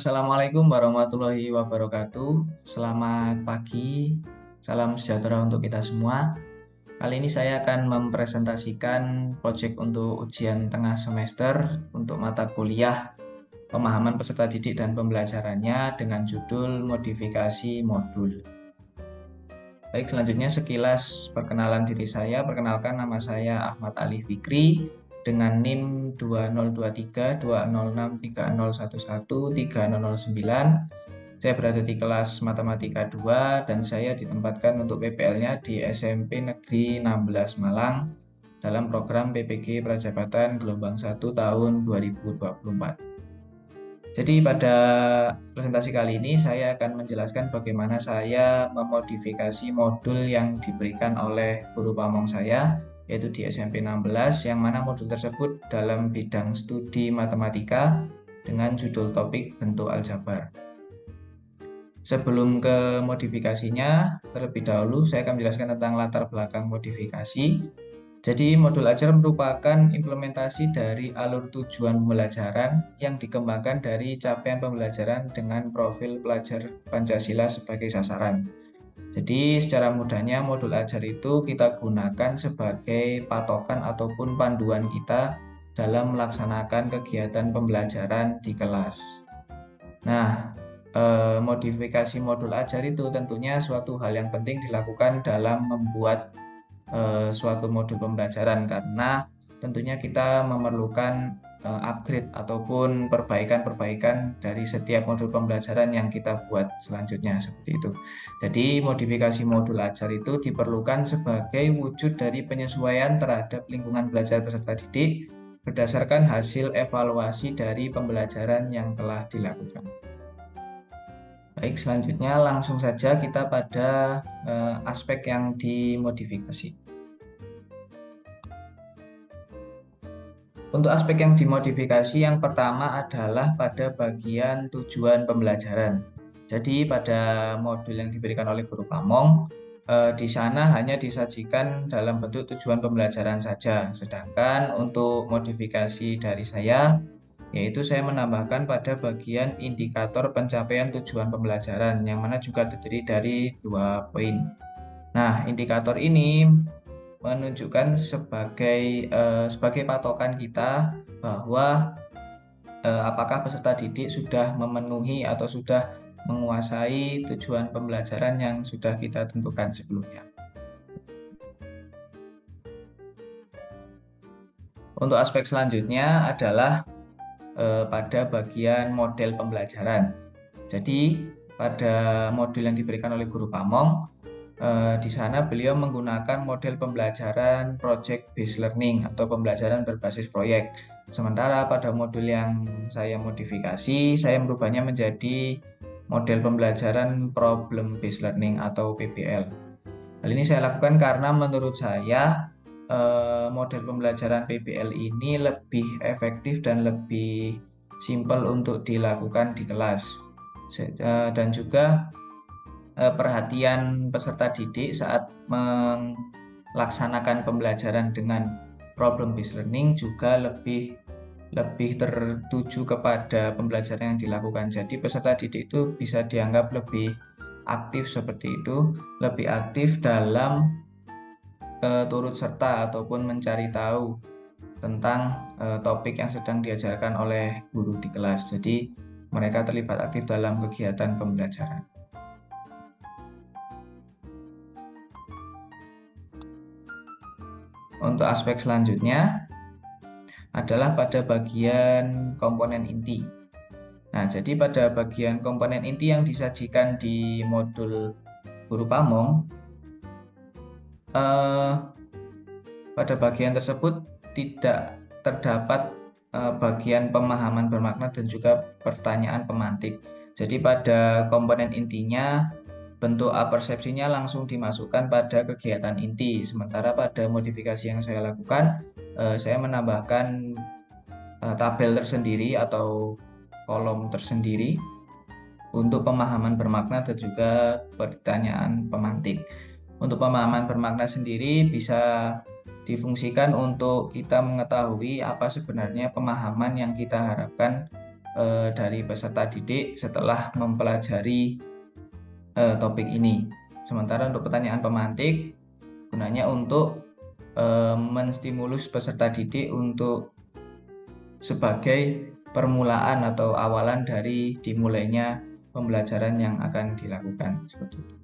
Assalamualaikum warahmatullahi wabarakatuh. Selamat pagi, salam sejahtera untuk kita semua. Kali ini saya akan mempresentasikan proyek untuk ujian tengah semester untuk mata kuliah pemahaman peserta didik dan pembelajarannya dengan judul modifikasi modul. Baik, selanjutnya sekilas perkenalan diri saya. Perkenalkan, nama saya Ahmad Ali Fikri dengan NIM 2023206301130009. Saya berada di kelas Matematika 2 dan saya ditempatkan untuk PPL-nya di SMP Negeri 16 Malang dalam program PPG Prajabatan Gelombang 1 tahun 2024. Jadi pada presentasi kali ini saya akan menjelaskan bagaimana saya memodifikasi modul yang diberikan oleh guru pamong saya, yaitu di SMP 16, yang mana modul tersebut dalam bidang studi matematika dengan judul topik bentuk aljabar. Sebelum ke modifikasinya, terlebih dahulu saya akan menjelaskan tentang latar belakang modifikasi. Jadi modul ajar merupakan implementasi dari alur tujuan pembelajaran yang dikembangkan dari capaian pembelajaran dengan profil pelajar Pancasila sebagai sasaran. Jadi secara mudahnya modul ajar itu kita gunakan sebagai patokan ataupun panduan kita dalam melaksanakan kegiatan pembelajaran di kelas. Nah, modifikasi modul ajar itu tentunya suatu hal yang penting dilakukan dalam membuat suatu modul pembelajaran, karena tentunya kita memerlukan upgrade ataupun perbaikan-perbaikan dari setiap modul pembelajaran yang kita buat selanjutnya, seperti itu. Jadi modifikasi modul ajar itu diperlukan sebagai wujud dari penyesuaian terhadap lingkungan belajar peserta didik berdasarkan hasil evaluasi dari pembelajaran yang telah dilakukan. Baik, selanjutnya langsung saja kita pada aspek yang dimodifikasi. Untuk aspek yang dimodifikasi, yang pertama adalah pada bagian tujuan pembelajaran. Jadi pada modul yang diberikan oleh guru pamong, di sana hanya disajikan dalam bentuk tujuan pembelajaran saja. Sedangkan untuk modifikasi dari saya, yaitu saya menambahkan pada bagian indikator pencapaian tujuan pembelajaran, yang mana juga terdiri dari 2 poin. Nah, indikator ini menunjukkan sebagai patokan kita bahwa apakah peserta didik sudah memenuhi atau sudah menguasai tujuan pembelajaran yang sudah kita tentukan sebelumnya. Untuk aspek selanjutnya adalah pada bagian model pembelajaran. Jadi pada modul yang diberikan oleh guru pamong, di sana beliau menggunakan model pembelajaran project based learning atau pembelajaran berbasis proyek. Sementara pada modul yang saya modifikasi, saya merubahnya menjadi model pembelajaran problem based learning atau PBL. Hal ini saya lakukan karena menurut saya model pembelajaran PBL ini lebih efektif dan lebih simpel untuk dilakukan di kelas. Dan juga perhatian peserta didik saat melaksanakan pembelajaran dengan problem based learning juga lebih tertuju kepada pembelajaran yang dilakukan. Jadi peserta didik itu bisa dianggap lebih aktif, seperti itu, lebih aktif dalam turut serta ataupun mencari tahu tentang topik yang sedang diajarkan oleh guru di kelas. Jadi mereka terlibat aktif dalam kegiatan pembelajaran. Untuk aspek selanjutnya adalah pada bagian komponen inti. Nah, jadi pada bagian komponen inti yang disajikan di modul guru pamong, pada bagian tersebut tidak terdapat bagian pemahaman bermakna dan juga pertanyaan pemantik. Jadi pada komponen intinya, bentuk apersepsinya langsung dimasukkan pada kegiatan inti. Sementara pada modifikasi yang saya lakukan, saya menambahkan tabel tersendiri atau kolom tersendiri untuk pemahaman bermakna dan juga pertanyaan pemantik. Untuk pemahaman bermakna sendiri bisa difungsikan untuk kita mengetahui apa sebenarnya pemahaman yang kita harapkan dari peserta didik setelah mempelajari topik ini. Sementara untuk pertanyaan pemantik gunanya untuk menstimulus peserta didik untuk sebagai permulaan atau awalan dari dimulainya pembelajaran yang akan dilakukan seperti itu.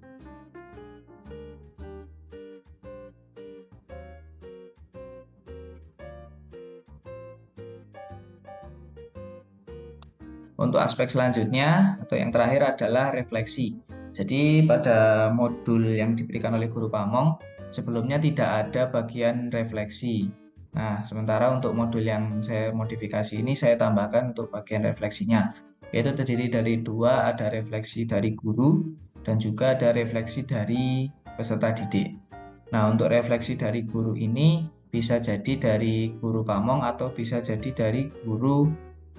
Untuk aspek selanjutnya atau yang terakhir adalah refleksi. Jadi pada modul yang diberikan oleh guru Pamong sebelumnya tidak ada bagian refleksi. Nah, sementara untuk modul yang saya modifikasi ini saya tambahkan untuk bagian refleksinya, yaitu terdiri dari dua, ada refleksi dari guru dan juga ada refleksi dari peserta didik. Nah, untuk refleksi dari guru ini bisa jadi dari guru Pamong atau bisa jadi dari guru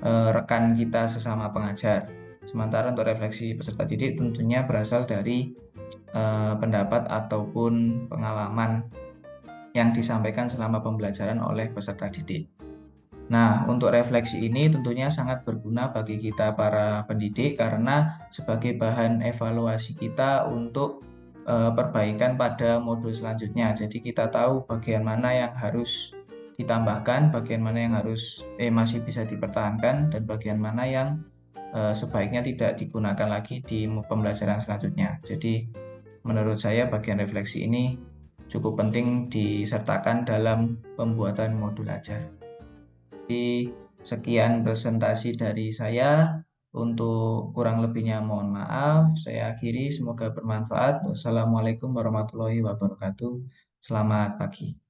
rekan kita sesama pengajar. Sementara untuk refleksi peserta didik tentunya berasal dari pendapat ataupun pengalaman yang disampaikan selama pembelajaran oleh peserta didik. Nah, untuk refleksi ini tentunya sangat berguna bagi kita para pendidik karena sebagai bahan evaluasi kita untuk perbaikan pada modul selanjutnya. Jadi kita tahu bagian mana yang harus ditambahkan, bagian mana yang harus masih bisa dipertahankan, dan bagian mana yang sebaiknya tidak digunakan lagi di pembelajaran selanjutnya. Jadi menurut saya bagian refleksi ini cukup penting disertakan dalam pembuatan modul ajar. Jadi sekian presentasi dari saya. Untuk kurang lebihnya mohon maaf. Saya akhiri, semoga bermanfaat. Wassalamualaikum warahmatullahi wabarakatuh. Selamat pagi.